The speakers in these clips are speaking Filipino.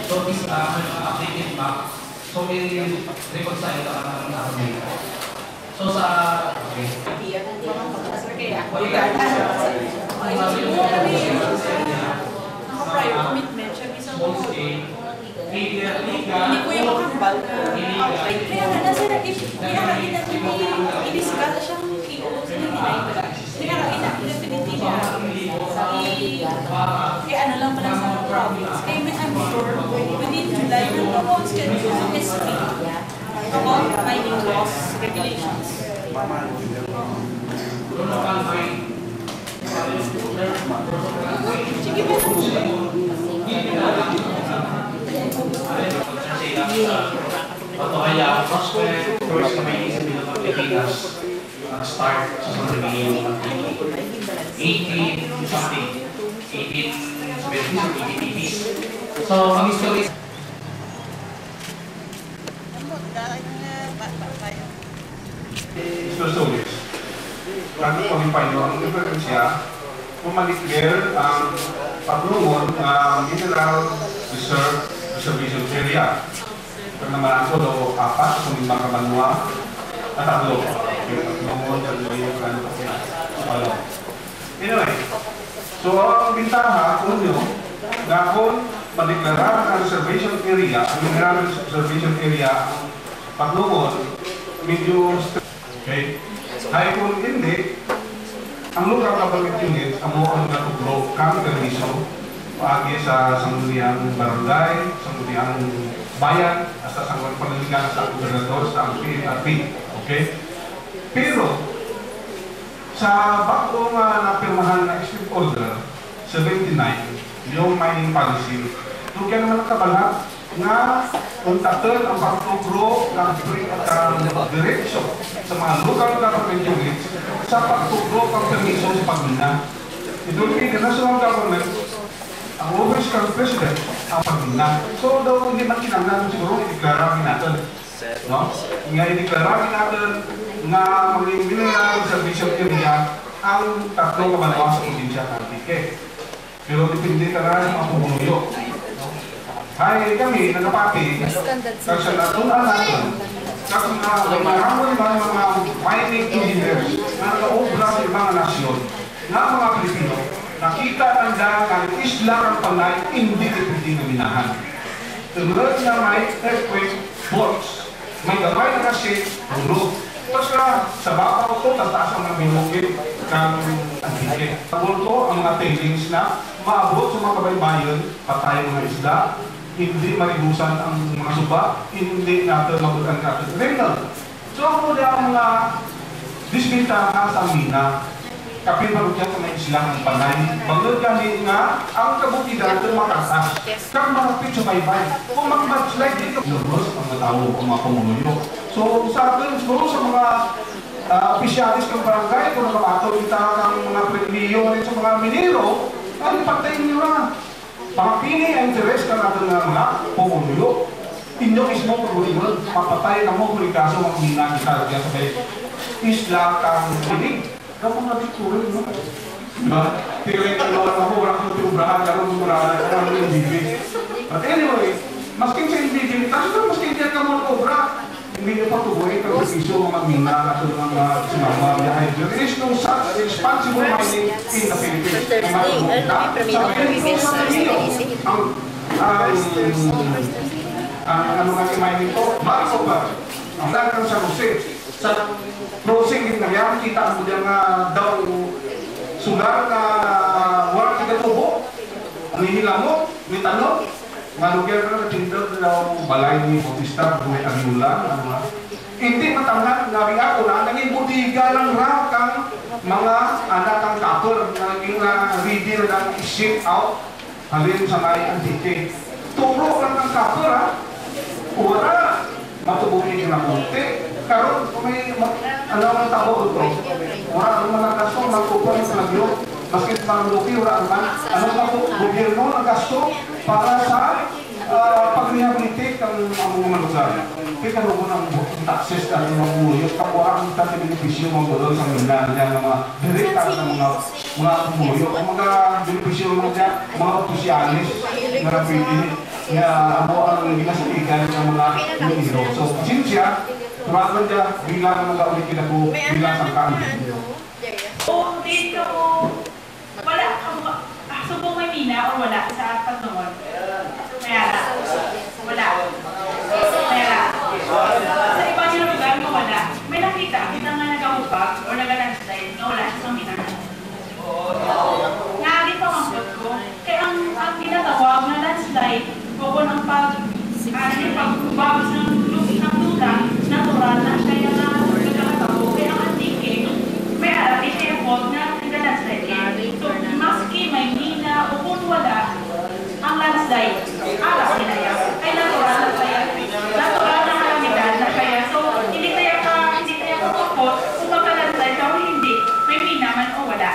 So this updated map. So i-record sa ito ang update. So sa prior commitment siya bisa mo. Hindi ko yung makambal na outright. Kaya nga nasa pinakakita i-discuss siyang PO sa Pinay. Pinakakita definitely niya. Kaya ano lang pala sa province. Kaya I'm sure within July yung promote schedule sa SP about mining laws, regulations. Sige ba Atau kaya first na may isip ng Pilipinas start sa pagiging 18 something 1870s. So ang history Solis. Kami pag-ipayo ang diferensya pumalikler ang paglungon ng Mineral Reservation Area. Kung naman ako daw apat kung limang kabanwa at tatlo. Paglungon at walo. Anyway, so ang bintaha kung nyo na kung madeklara ang reservation area, ang Mineral Reservation Area, paglungon, medyo okay. Ay kung hindi, ang local government unit ang mga natutulog kang permiso paagi sa sangguniang barangay, sangguniang bayan, sa sangguniang panaligan sa gobernador, sa PNRP. Okay? Pero, sa bagong napirmahan na Executive Order 79, yung mining policy, tugyan naman kabalat nga kontakten ang pagtuturo ng direksyon sa mga local government units sa pagtuturo ng permiso sa pagmina. Ito yung national government, ang office ng president ang pagmina. So daw hindi man kinanglan siguro i-declare natin. No? Nga i-declare natin na maging mineral reservation area ang tatlong kabanwa sa probinsya ng Antique. Pero depende ka na sa mga pumunuyo. Ay kami, nagapati, kasi natunan natin, kasi marami mga mining engineers na nag-obra sa ibang nasyon, na mga Pilipino, nakita ng dahil isla ng Panay, hindi ipindi na minahan. Tulad na may earthquake faults, may gamay na kasi, hulog. Tapos na, sa babaw ko, tataas ang mga binukid ng Antique. Tagol ko ang mga tailings na maabot sa mga kabaybayan, patay mga isda, hindi maribusan ang mga suba, hindi natin mabutan natin renal. So ako na ang mga disbintahan sa mina, kapilmarot yan sa may islang ng Panay, bagod kami nga ang kabutihan ito makatas, kang marapit sa baybay. Kung mag-slide dito, nervous ang mga tao, ang mga pumunuyo. So sa atin, siguro sa mga opisyalis ng barangay, kung nakabato kita ng mga premliyo sa mga minero, ay patayin nyo na. Pangpili ang interes ka natin ng mga pumunuyo. Inyo mismo pag-uliwan, papatay na mo kung kaso mga minang kita dyan sa may isla kang hinig. Kamu natin tuloy, no? Diba? Tiring ka naman ako, wala kang tinubrahan, gano'n murahan, gano'n yung bibig. But anyway, masking sa bibig, kasi kung masking diyan ka mo obra, hindi nyo patuloy kang iso mga mina at mga sinama niya. There is no such responsible mining in the Philippines. Ang mga mining ko, bago ba? Ang dagang sa Jose, sa crossing din nangyari, kita mo diyan nga daw sugar na walang kagatubo, ang hihilamo, may tanong, nga lugar na natindog daw balay ni Bautista, buhay Agula, hindi matanghan, nabi ako na naging budiga lang raw kang mga anak ang kapor, naging ready na lang i-ship out, halin sa may Antique. Turo lang ang kapor, ha? Wala, matubungin yung napunti. Karon kung may ano ang tao ito, wala ang mga gasto, magkukuha sa lagyo, maski mga lupi, wala naman, ano ang gobyerno ang gasto para sa pag-rehabilitate ang mga lugar. kaya karoon ng taxes na ng mga kapwa ang tatang benepisyo mga gulol sa mga mga direkta sa mga kumuyok, ang mga benepisyo mga opisyalis na pwede nga amo ang ginasaligan ng mga miniro. So, sino siya? Tumakan niya bilang mga ulit ko bilang sangkaan. O, dito wala kang subong may mina o wala sa pagnoon? Mayara. Wala. Mayara. Sa iba nyo lugar mo wala. May nakita, kita nga nag-ahupag o nag-landslide na wala sa minahan. Nga, di pa mangkot ko. Kaya ang ginatawag na landslide o ng pagbabas ng lupa, natural na kaya na nagkakatabo. Kaya ang antike, may arap, kaya po na nag-landslide. So, maski may mina o kung wala, ang landslide, arap nila yan. Kaya natural na kaya. Natural na kalamitan na kaya. So, hindi tayo kapupot kung magka-landslide ka o hindi. May mina man o wala.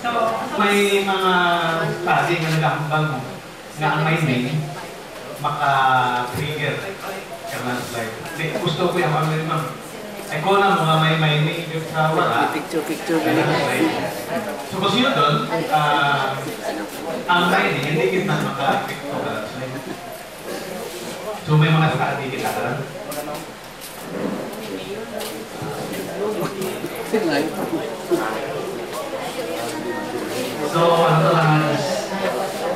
So, May mga pati na nagkakambal mo na ang may name maka-trigger ka landslide. Gusto ko yung mga ma'am. Ay ko na mga may name sa wala. Picture. So kung sino doon, ang may name, hindi kita maka-affect ko landslide. So may mga naka-affect kita ka. So, ano lang is,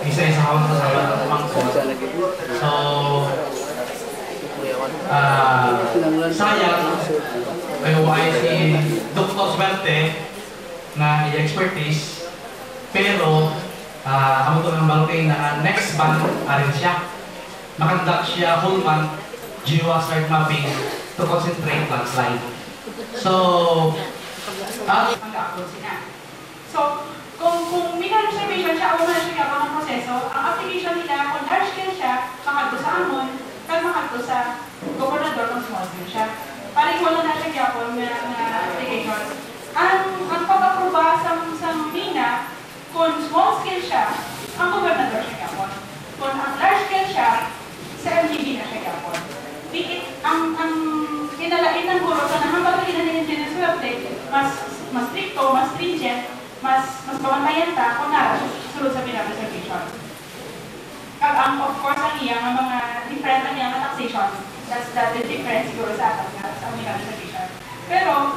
isa-isa ako sa mangkot. So, sayang, kayo ay si Dr. Swerte na i-expertise, pero amo to ng balokay na next month arin siya. Makandak siya whole month GeoHazard mapping to concentrate landslide. So, So, kung mineral reservation siya, una siya gagawa ng proseso, ang application nila, kung large scale siya, makadto sa amon, kag makadto sa gobernador ng small scale siya. Paring wala na siya gagawa na application. Ang pag-aproba sa mina, kung small scale siya, ang gobernador siya gagawa. Kung ang large scale siya, sa MGB na siya gagawa. Ang kinalain ng guro sa nahambag rin na Engineer Swerte, mas stricto, mas stringent, mas babantayan ta kung nara sulod sa pinag-reservation. Ang of course ang iyang mga different ang iyang taxation, that's the difference siguro sa atin sa pinag-reservation. Pero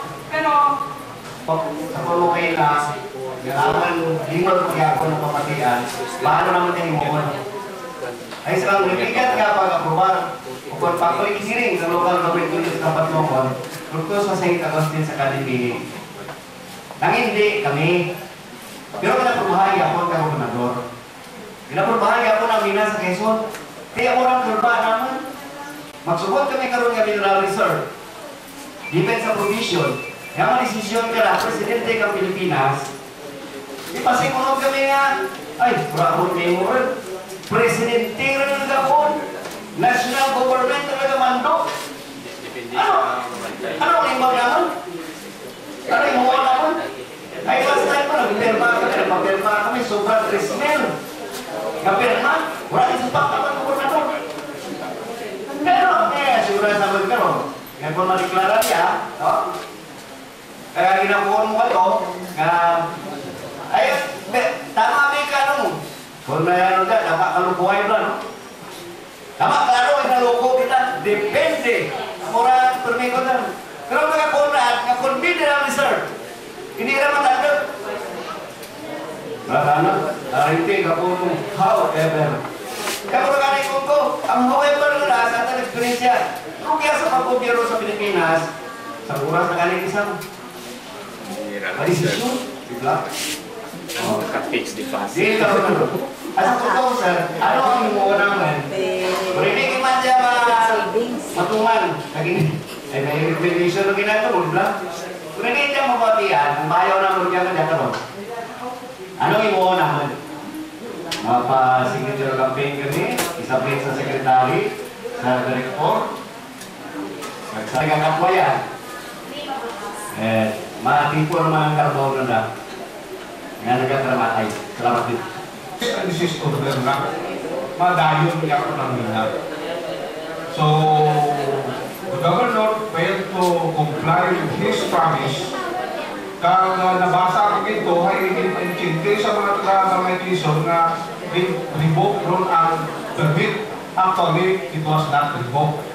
sa pulukay na ganaman lingol kaya ako ng papatian, paano naman din mo? Ay sa repikat ka pag-aprobar o kung pakoy kisiring sa local government units na patlokon, ruktos sa St. Agustin sa Kalibini. Nang hindi kami, pero pinapurbahan ako ang gobernador. Pinapurbahan ako ng mina sa Quezon. Kaya ako ng turba naman. Magsubot kami karoon ng mineral reserve. Depende sa provision. Kaya mga desisyon ka na, Presidente ng Pilipinas, ipasikulog kami nga, ay, bravo memorable. Presidente rin ng Gabon. National government talaga mando. Ano ang imbang naman? Ano yung mga naman? Ay, last time ko, nagpirma kami, sobrang trismel. Nagpirma, wala yung supak naman ko na to. Pero, siguro na sabi ka ron. Ngayon po madeklara niya, kaya ginakuha mo ito, ay, tama may ka mo. Kung na yan ka, dapat kalukuhay ba, no? Tama, klaro, ay naluko kita. Depende. Mura, permiko na. Pero mga konrad, nga confidential reserve, hindi na matandang. Marana, narinting ako nung however. Kaya kung nakanay ko, ang however nila sa ating experience yan. Kung kaya sa pagkumpiro sa Pilipinas, sa oras na kaling isang desisyon, bigla. Cut-fix the fast. Di ka rin. Asa ko to, sir, ano ang imuha naman? Marinig iman siya matungan. Ay, may revelation na ginagawa, bla. Kung hindi niya mabatian, ang bayaw naman niya ka dyan. Anong imuha naman? Mapa-signature campaign kami, isabit sa sekretary, sa direktor, nagsagang kapwayan. Matipo naman ang karbaw na nga nagkatramatay. Salamat din. This is order na madayon niya ako ng mina. So, So, the governor failed to comply with his promise. Kag nabasa ko ito, ay intindi sa mga taga-Barangay Quezon na revoke ron ang permit. Actually, it was not revoked.